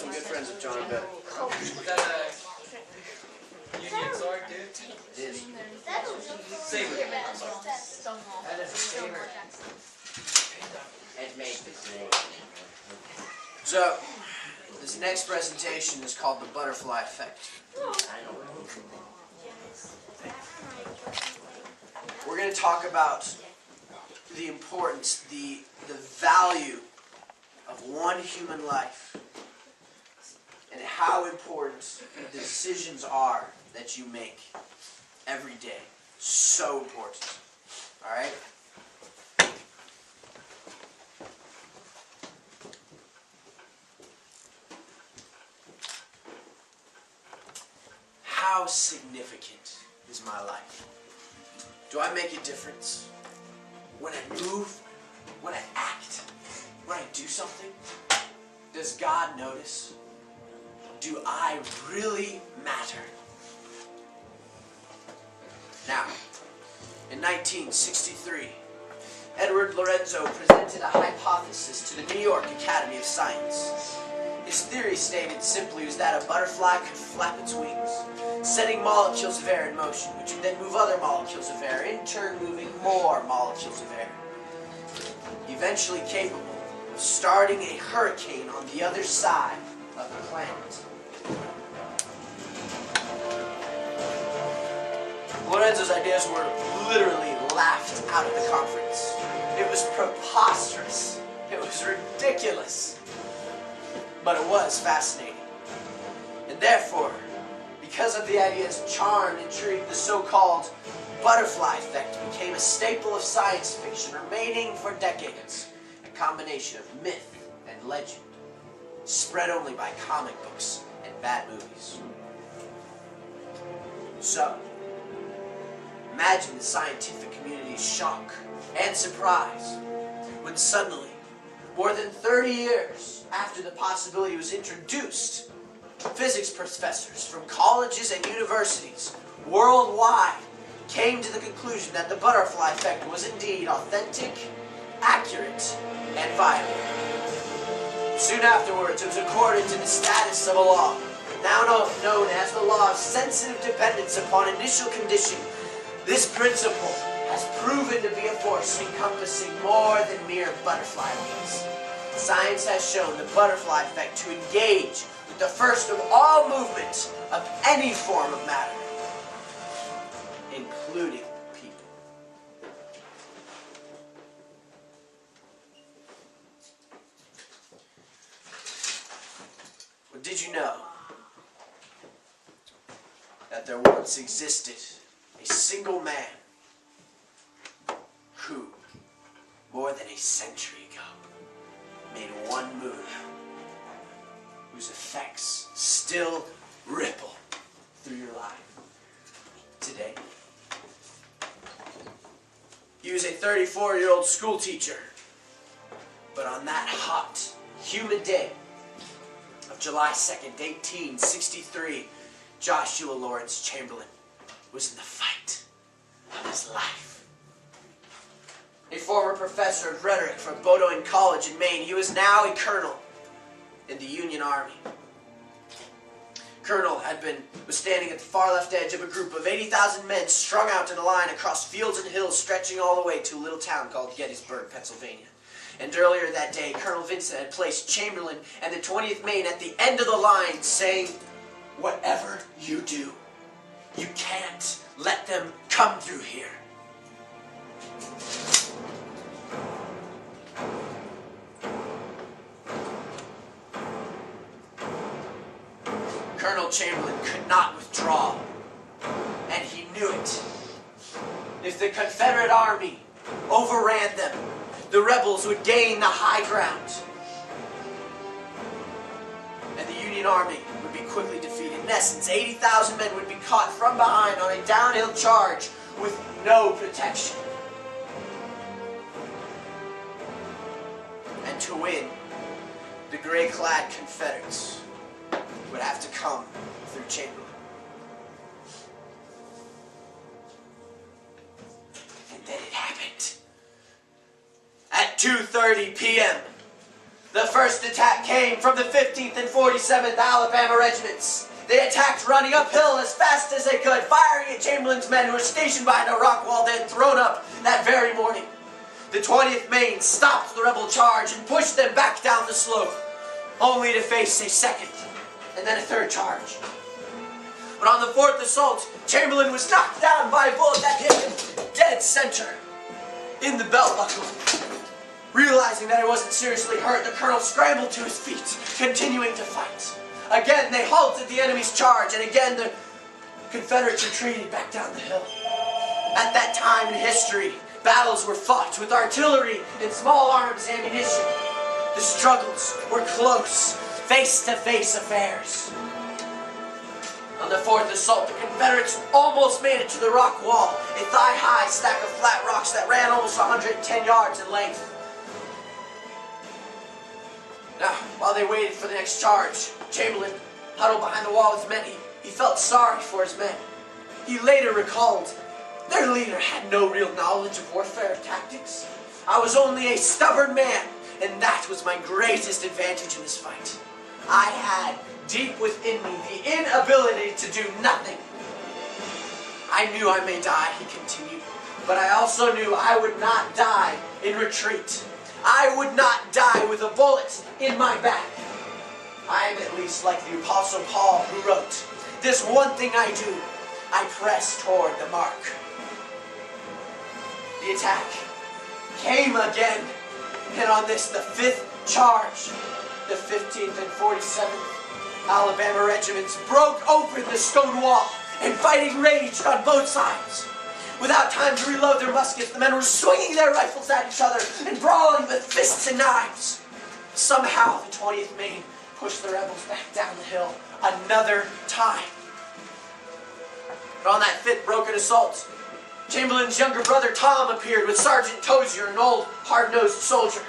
some good friends with John and Beth. Is that a Union sword, dude? It is. Saber. I'm sorry. That is a saber. And make the grade. So, this next presentation is called the butterfly effect. We're going to talk about the importance, the value of one human life and how important the decisions are that you make every day. So important. Alright? How significant is my life? Do I make a difference? When I move, when I act, when I do something, does God notice? Do I really matter? Now, in 1963, Edward Lorenzo presented a hypothesis to the New York Academy of Science. His theory stated simply was that a butterfly could flap its wings, setting molecules of air in motion, which would then move other molecules of air, in turn moving more molecules of air, eventually capable of starting a hurricane on the other side of the planet. Lorenzo's ideas were literally laughed out of the conference. It was preposterous. It was ridiculous. But it was fascinating. And therefore, because of the idea's charm and intrigue, the so-called butterfly effect became a staple of science fiction, remaining for decades a combination of myth and legend, spread only by comic books and bad movies. So, imagine the scientific community's shock and surprise when suddenly, more than 30 years after the possibility was introduced, physics professors from colleges and universities worldwide came to the conclusion that the butterfly effect was indeed authentic, accurate, and viable. Soon afterwards, it was accorded to the status of a law, now known as the law of sensitive dependence upon initial condition. This principle has proven to be a force encompassing more than mere butterfly wings. Science has shown the butterfly effect to engage with the first of all movements of any form of matter, including people. Well, did you know that there once existed a single man who, more than a century ago, made one move whose effects still ripple through your life today? He was a 34-year-old school teacher, but on that hot, humid day of July 2nd, 1863, Joshua Lawrence Chamberlain was in the fight of his life. A former professor of rhetoric from Bowdoin College in Maine, he was now a colonel in the Union Army. Colonel was standing at the far left edge of a group of 80,000 men strung out in a line across fields and hills stretching all the way to a little town called Gettysburg, Pennsylvania. And earlier that day, Colonel Vincent had placed Chamberlain and the 20th Maine at the end of the line, saying, "Whatever you do, you can't let them come through here." Colonel Chamberlain could not withdraw, and he knew it. If the Confederate Army overran them, the rebels would gain the high ground, and the Union Army would be quickly defeated. In essence, 80,000 men would be caught from behind on a downhill charge with no protection. And to win, the gray-clad Confederates would have to come through Chamberlain. And then it happened. At 2:30 p.m., The first attack came from the 15th and 47th Alabama Regiments. They attacked running uphill as fast as they could, firing at Chamberlain's men who were stationed behind a rock wall they had thrown up that very morning. The 20th Maine stopped the rebel charge and pushed them back down the slope, only to face a second and then a third charge. But on the fourth assault, Chamberlain was knocked down by a bullet that hit him dead center in the belt buckle. Realizing that he wasn't seriously hurt, the colonel scrambled to his feet, continuing to fight. Again, they halted the enemy's charge, and again the Confederates retreated back down the hill. At that time in history, battles were fought with artillery and small arms ammunition. The struggles were close, face-to-face affairs. On the fourth assault, the Confederates almost made it to the rock wall, a thigh-high stack of flat rocks that ran almost 110 yards in length. Now, while they waited for the next charge, Chamberlain huddled behind the wall with many. He felt sorry for his men. He later recalled, their leader had no real knowledge of warfare tactics. I was only a stubborn man, and that was my greatest advantage in this fight. I had deep within me the inability to do nothing. I knew I may die, he continued, but I also knew I would not die in retreat. I would not die with a bullet in my back. I am at least like the Apostle Paul, who wrote, "This one thing I do, I press toward the mark." The attack came again, and on this, the fifth charge, the 15th and 47th Alabama regiments broke open the stone wall, and fighting raged on both sides. Without time to reload their muskets, the men were swinging their rifles at each other and brawling with fists and knives. Somehow, the 20th Maine pushed the rebels back down the hill another time. But on that fifth broken assault, Chamberlain's younger brother Tom appeared with Sergeant Tozier, an old, hard-nosed soldier.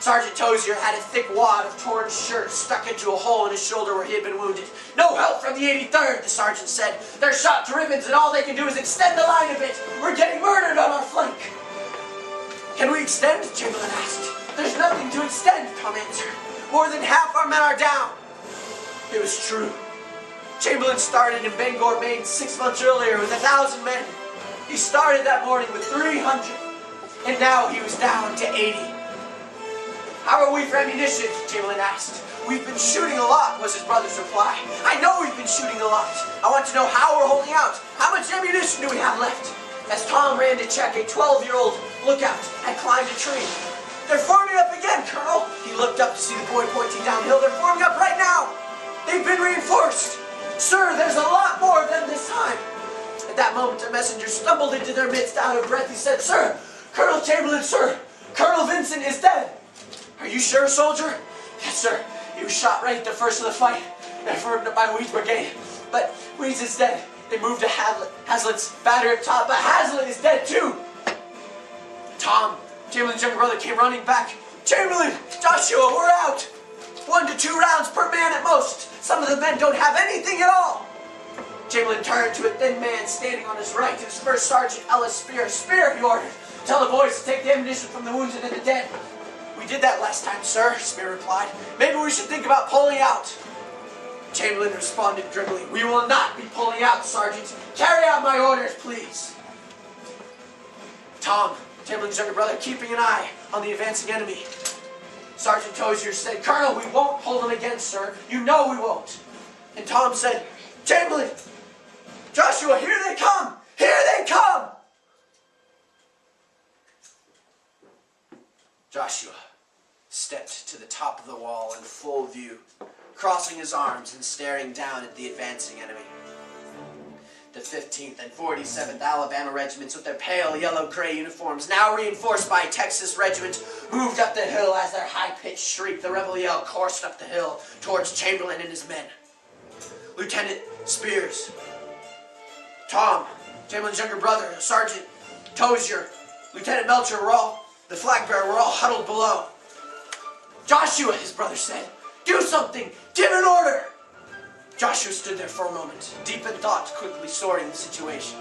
Sergeant Tozier had a thick wad of torn shirt stuck into a hole in his shoulder where he had been wounded. "No help from the 83rd, the sergeant said. They're shot to ribbons and all they can do is extend the line a bit. We're getting murdered on our flank." "Can we extend?" Chamberlain asked. "There's nothing to extend," Tom answered. "More than half our men are down." It was true. Chamberlain started in Bangor, Maine 6 months earlier with 1,000 men. He started that morning with 300, and now he was down to 80. "How are we for ammunition?" Chamberlain asked. "We've been shooting a lot," was his brother's reply. "I know we've been shooting a lot. I want to know how we're holding out. How much ammunition do we have left?" As Tom ran to check, a 12-year-old lookout had climbed a tree. "They're forming up again, Colonel." He looked up to see the boy pointing downhill. "They're forming up right now. They've been reinforced. Sir, there's a lot more of them this time." At that moment, a messenger stumbled into their midst out of breath. He said, "Sir, Colonel Chamberlain, sir, Colonel Vincent is dead." "Are you sure, soldier?" "Yes, sir. He was shot right at the first of the fight by Weed's brigade. But Weed's is dead. They moved to Hazlitt's battery up top, but Hazlitt is dead too." Tom, Chamberlain's younger brother, came running back. "Chamberlain, Joshua, we're out. 1 to 2 rounds per man at most. Some of the men don't have anything at all." Chamberlain turned to a thin man standing on his right. It was First Sergeant Ellis Spear. "Spear," he ordered. "Tell the boys to take the ammunition from the wounded and the dead." "We did that last time, sir," Spear replied. "Maybe we should think about pulling out." Chamberlain responded grimly, "We will not be pulling out, Sergeant. Carry out my orders, please." Tom, Chamberlain's younger brother, keeping an eye on the advancing enemy. Sergeant Tozier said, "Colonel, we won't pull them again, sir. You know we won't." And Tom said, "Chamberlain, Joshua, here they come! Here they come!" Joshua stepped to the top of the wall in full view, crossing his arms and staring down at the advancing enemy. The 15th and 47th Alabama regiments, with their pale yellow-gray uniforms, now reinforced by a Texas regiment, moved up the hill. As their high-pitched shriek, the rebel yell, coursed up the hill towards Chamberlain and his men. Lieutenant Spears, Tom, Chamberlain's younger brother, Sergeant Tozier, Lieutenant Melcher, the flag bearer, were all huddled below. "Joshua," his brother said, "do something! Give an order!" Joshua stood there for a moment, deep in thought, quickly sorting the situation.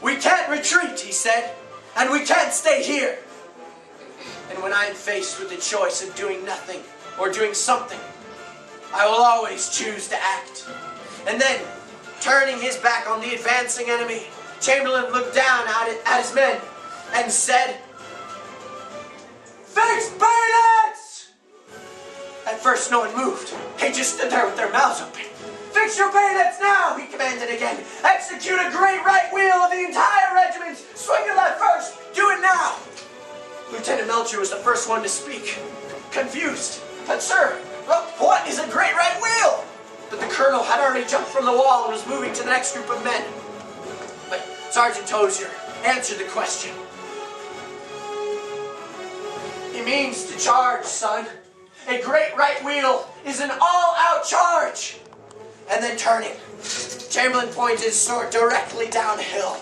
"We can't retreat," he said, "and we can't stay here. And when I am faced with the choice of doing nothing or doing something, I will always choose to act. And then, turning his back on the advancing enemy, Chamberlain looked down at his men and said, "Fix bayonets!" At first no one moved. They just stood there with their mouths open. "Fix your bayonets now!" he commanded again. "Execute a great right wheel of the entire regiment! Swing your left first! Do it now!" Lieutenant Melcher was the first one to speak, confused. "But sir, what is a great right wheel?" But the colonel had already jumped from the wall and was moving to the next group of men. But Sergeant Tozier answered the question. "He means to charge, son. A great right wheel is an all-out charge." And then turning, Chamberlain pointed his sword directly downhill.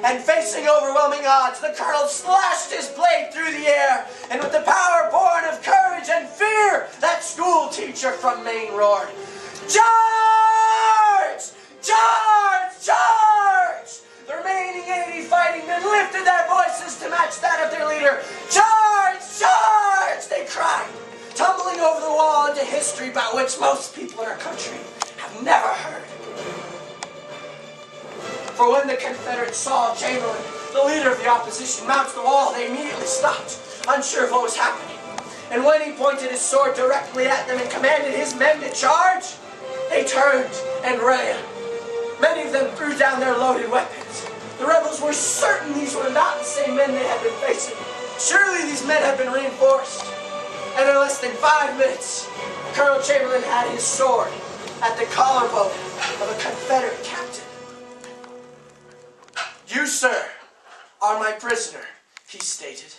And facing overwhelming odds, the colonel slashed his blade through the air, and with the power born of courage and fear, that school teacher from Maine roared, "Charge! Charge! Charge!" The remaining 80 fighting men lifted their voices to match that of their leader. "Charge! Charge!" they cried, tumbling over the wall into history about which most people in our country have never heard. For when the Confederates saw Chamberlain, the leader of the opposition, mount the wall, they immediately stopped, unsure of what was happening. And when he pointed his sword directly at them and commanded his men to charge, they turned and ran. Many of them threw down their loaded weapons. The rebels were certain these were not the same men they had been facing. Surely these men had been reinforced. And in less than 5 minutes, Colonel Chamberlain had his sword at the collarbone of a Confederate captain. "You, sir, are my prisoner," he stated.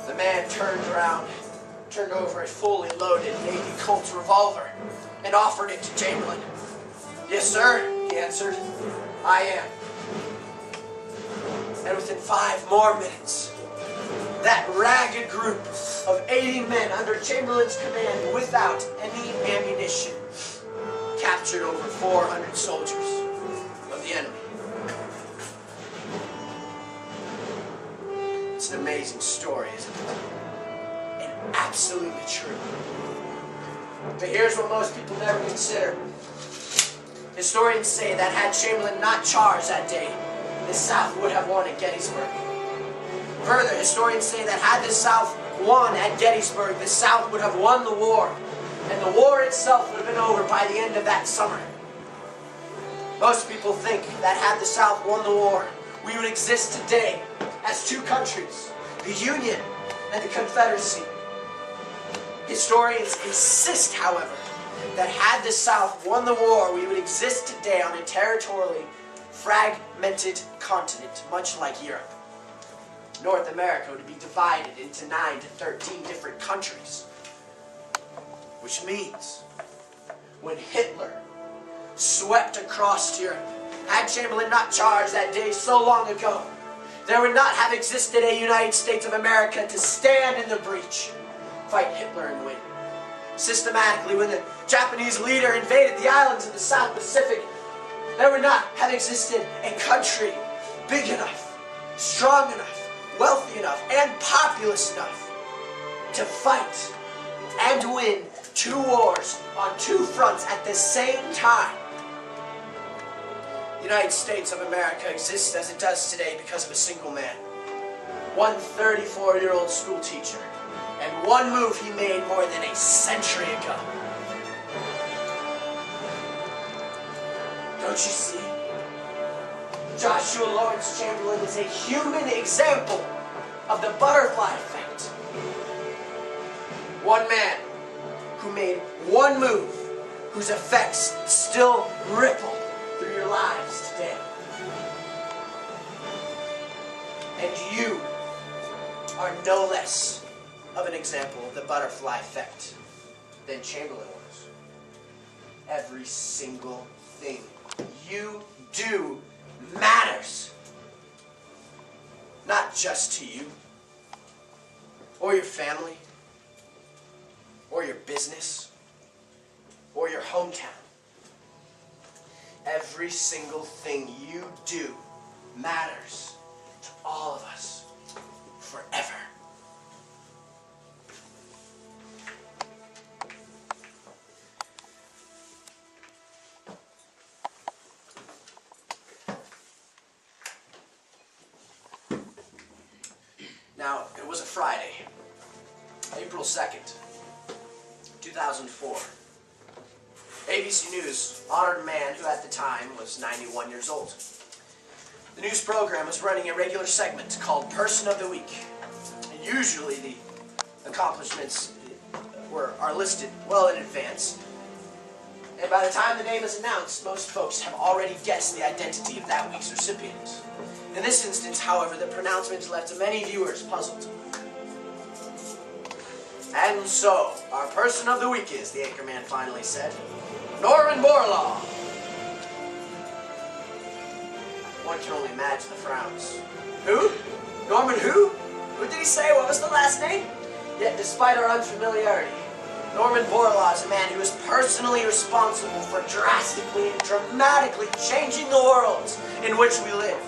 The man turned over a fully loaded Navy Colt revolver, and offered it to Chamberlain. "Yes, sir," he answered. "I am." And within 5 more minutes, that ragged group of 80 men under Chamberlain's command, without any ammunition, captured over 400 soldiers of the enemy. It's an amazing story, isn't it? And absolutely true. But here's what most people never consider. Historians say that had Chamberlain not charged that day, the South would have won at Gettysburg. Further, historians say that had the South won at Gettysburg, the South would have won the war, and the war itself would have been over by the end of that summer. Most people think that had the South won the war, we would exist today as 2 countries, the Union and the Confederacy. Historians insist, however, that had the South won the war, we would exist today on a territorially fragmented continent, much like Europe. North America would be divided into 9 to 13 different countries. Which means, when Hitler swept across Europe, had Chamberlain not charged that day so long ago, there would not have existed a United States of America to stand in the breach, fight Hitler and win. Systematically, when the Japanese leader invaded the islands of the South Pacific, there would not have existed a country big enough, strong enough, wealthy enough, and populous enough to fight and win 2 wars on 2 fronts at the same time. The United States of America exists as it does today because of a single man. One 34-year-old school teacher, and one move he made more than a century ago. Don't you see? Joshua Lawrence Chamberlain is a human example of the butterfly effect. One man who made one move whose effects still ripple through your lives today. And you are no less of an example of the butterfly effect than Chamberlain was. Every single thing you do matters. Not just to you, or your family, or your business, or your hometown. every single thing you do matters to all of us forever. Now, it was a Friday, April 2nd, 2004. ABC News honored a man who at the time was 91 years old. The news program was running a regular segment called Person of the Week. And usually the accomplishments are listed well in advance. And by the time the name is announced, most folks have already guessed the identity of that week's recipient. In this instance, however, the pronouncement left many viewers puzzled. And so, our Person of the Week is, the anchorman finally said, Norman Borlaug. One can only imagine the frowns. Who? Norman who? Who did he say? What was the last name? Yet, despite our unfamiliarity, Norman Borlaug is a man who is personally responsible for drastically and dramatically changing the world in which we live.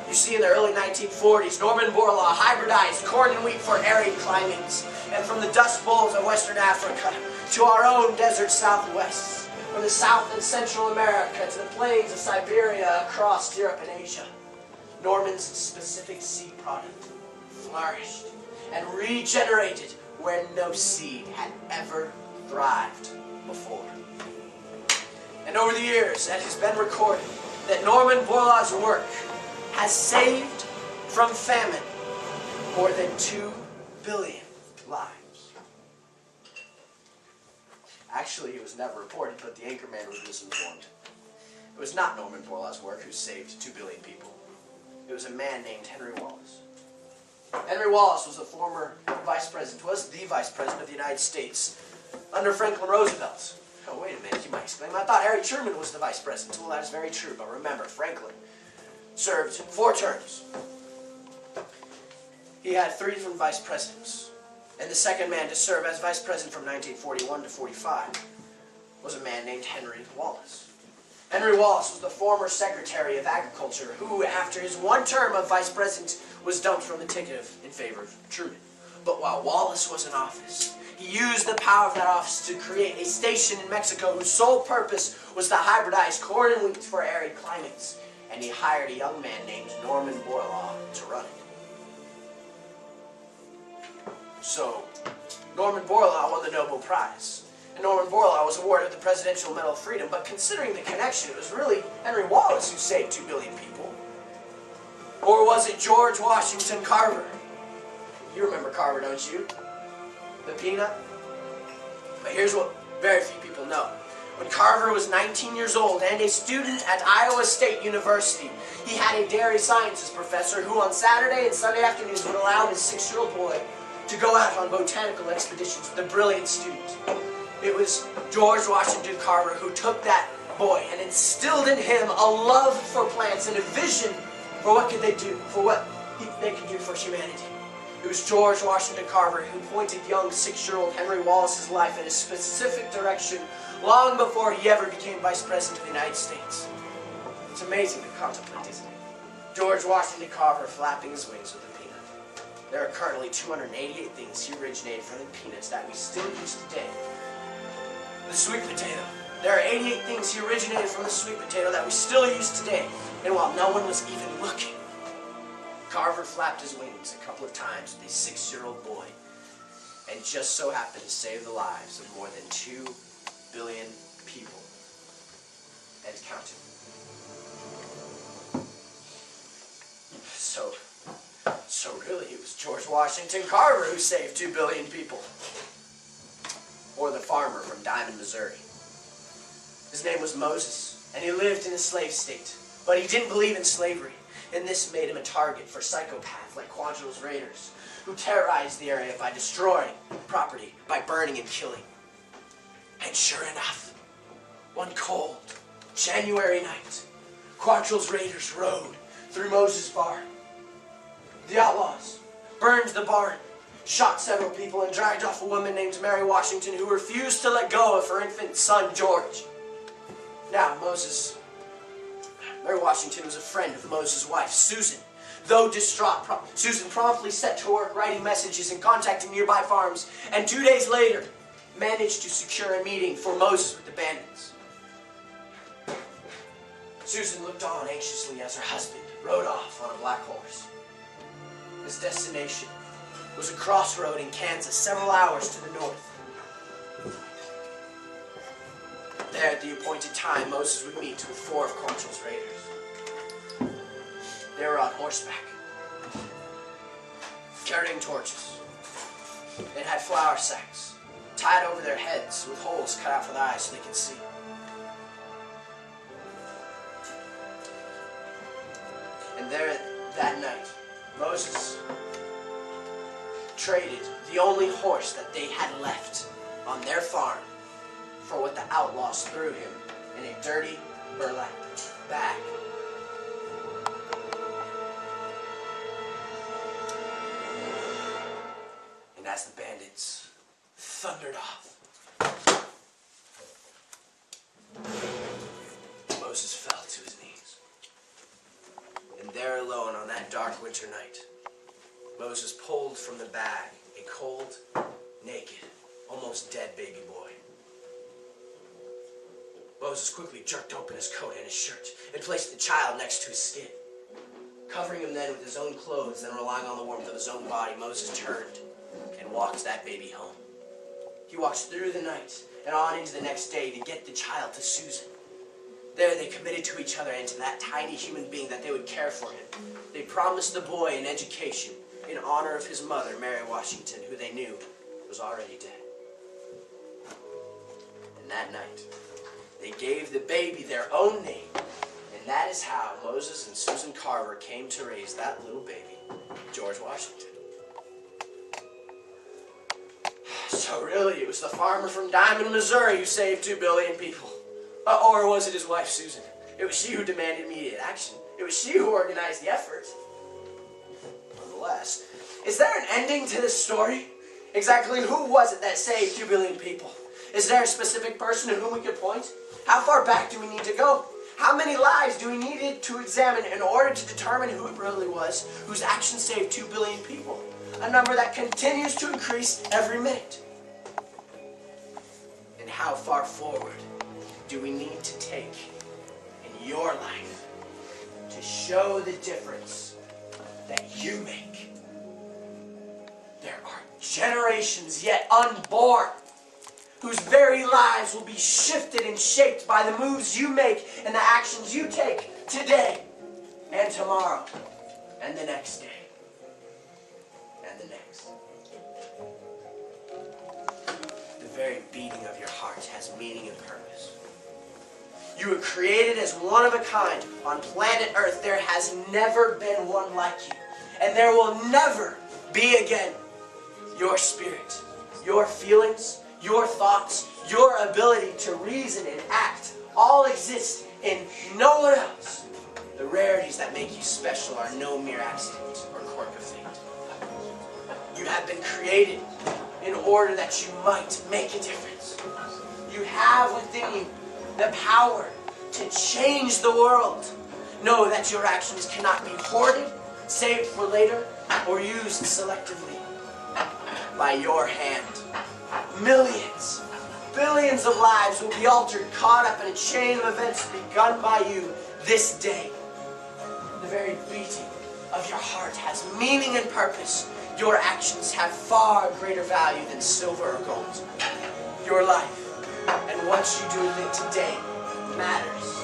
You see, in the early 1940s, Norman Borlaug hybridized corn and wheat for arid climates, and from the dust bowls of Western Africa to our own desert Southwest, from the South and Central America to the plains of Siberia across Europe and Asia, Norman's specific seed product flourished and regenerated where no seed had ever thrived before. And over the years, it has been recorded that Norman Borlaug's work has saved from famine more than 2 billion lives. Actually, it was never reported, but the anchorman was misinformed. It was not Norman Borlaug's work who saved 2 billion people. It was a man named Henry Wallace. Henry Wallace was the the vice president of the United States under Franklin Roosevelt. Oh, wait a minute, you might exclaim. I thought Harry Truman was the vice president. Well, that is very true, but remember, Franklin served 4 terms. He had 3 different vice presidents. And the second man to serve as vice president from 1941 to 45 was a man named Henry Wallace. Henry Wallace was the former Secretary of Agriculture who, after his 1 term of vice president, was dumped from the ticket in favor of Truman. But while Wallace was in office, he used the power of that office to create a station in Mexico whose sole purpose was to hybridize corn and wheat for arid climates. And he hired a young man named Norman Borlaug to run it. So, Norman Borlaug won the Nobel Prize. And Norman Borlaug was awarded the Presidential Medal of Freedom, but considering the connection, it was really Henry Wallace who saved 2 billion people. Or was it George Washington Carver? You remember Carver, don't you? The peanut? But here's what very few people know. When Carver was 19 years old and a student at Iowa State University, he had a dairy sciences professor who on Saturday and Sunday afternoons would allow his 6-year-old boy to go out on botanical expeditions with a brilliant student. It was George Washington Carver who took that boy and instilled in him a love for plants and a vision for what could they do, for what they could do for humanity. It was George Washington Carver who pointed young 6-year-old Henry Wallace's life in a specific direction long before he ever became Vice President of the United States. It's amazing to contemplate, isn't it? George Washington Carver flapping his wings with a peanut. There are currently 288 things he originated from the peanuts that we still use today. The sweet potato. There are 88 things he originated from the sweet potato that we still use today. And while no one was even looking, Carver flapped his wings a couple of times with a 6-year-old boy and just so happened to save the lives of more than 2 billion people and counting. So really it was George Washington Carver who saved 2 billion people. Or the farmer from Diamond, Missouri. His name was Moses, and he lived in a slave state. But he didn't believe in slavery, and this made him a target for psychopaths like Quantrill's raiders, who terrorized the area by destroying property, by burning and killing. And sure enough, one cold January night, Quantrill's raiders rode through Moses' barn. The outlaws burned the barn, shot several people, and dragged off a woman named Mary Washington who refused to let go of her infant son, George. Now, Moses Mary Washington was a friend of Moses' wife, Susan. Though distraught, Susan promptly set to work writing messages and contacting nearby farms, and 2 days later managed to secure a meeting for Moses with the bandits. Susan looked on anxiously as her husband rode off on a black horse. His destination was a crossroad in Kansas, several hours to the north. There, at the appointed time, Moses would meet with 4 of Cornwall's raiders. They were on horseback, carrying torches. They had flour sacks tied over their heads with holes cut out for the eyes so they could see. And there, that night, Moses traded the only horse that they had left on their farm for what the outlaws threw him in a dirty burlap bag. And as the bandits thundered off, Moses fell to his knees. And there alone on that dark winter night, Moses pulled from the bag a cold, naked, almost dead baby boy. Moses quickly jerked open his coat and his shirt and placed the child next to his skin. Covering him then with his own clothes and relying on the warmth of his own body, Moses turned and walked that baby home. He walked through the night and on into the next day to get the child to Susan. There they committed to each other and to that tiny human being that they would care for him. They promised the boy an education in honor of his mother, Mary Washington, who they knew was already dead. And that night, they gave the baby their own name, and that is how Moses and Susan Carver came to raise that little baby, George Washington. So really, it was the farmer from Diamond, Missouri who saved 2 billion people. Or was it his wife, Susan? It was she who demanded immediate action. It was she who organized the effort. Nonetheless, is there an ending to this story? Exactly who was it that saved 2 billion people? Is there a specific person to whom we could point? How far back do we need to go? How many lives do we need to examine in order to determine who it really was whose actions saved 2 billion people? A number that continues to increase every minute. And how far forward do we need to take in your life to show the difference that you make? There are generations yet unborn whose very lives will be shifted and shaped by the moves you make and the actions you take today and tomorrow and the next day and the next. The very beating of your heart has meaning and purpose. You were created as one of a kind on planet Earth. There has never been one like you, and there will never be again. Your spirit, your feelings, your thoughts, your ability to reason and act all exist in no one else. The rarities that make you special are no mere accident or quirk of fate. You have been created in order that you might make a difference. You have within you the power to change the world. Know that your actions cannot be hoarded, saved for later, or used selectively. By your hand, millions, billions of lives will be altered, caught up in a chain of events begun by you this day. The very beating of your heart has meaning and purpose. Your actions have far greater value than silver or gold. Your life and what you do with it today matters.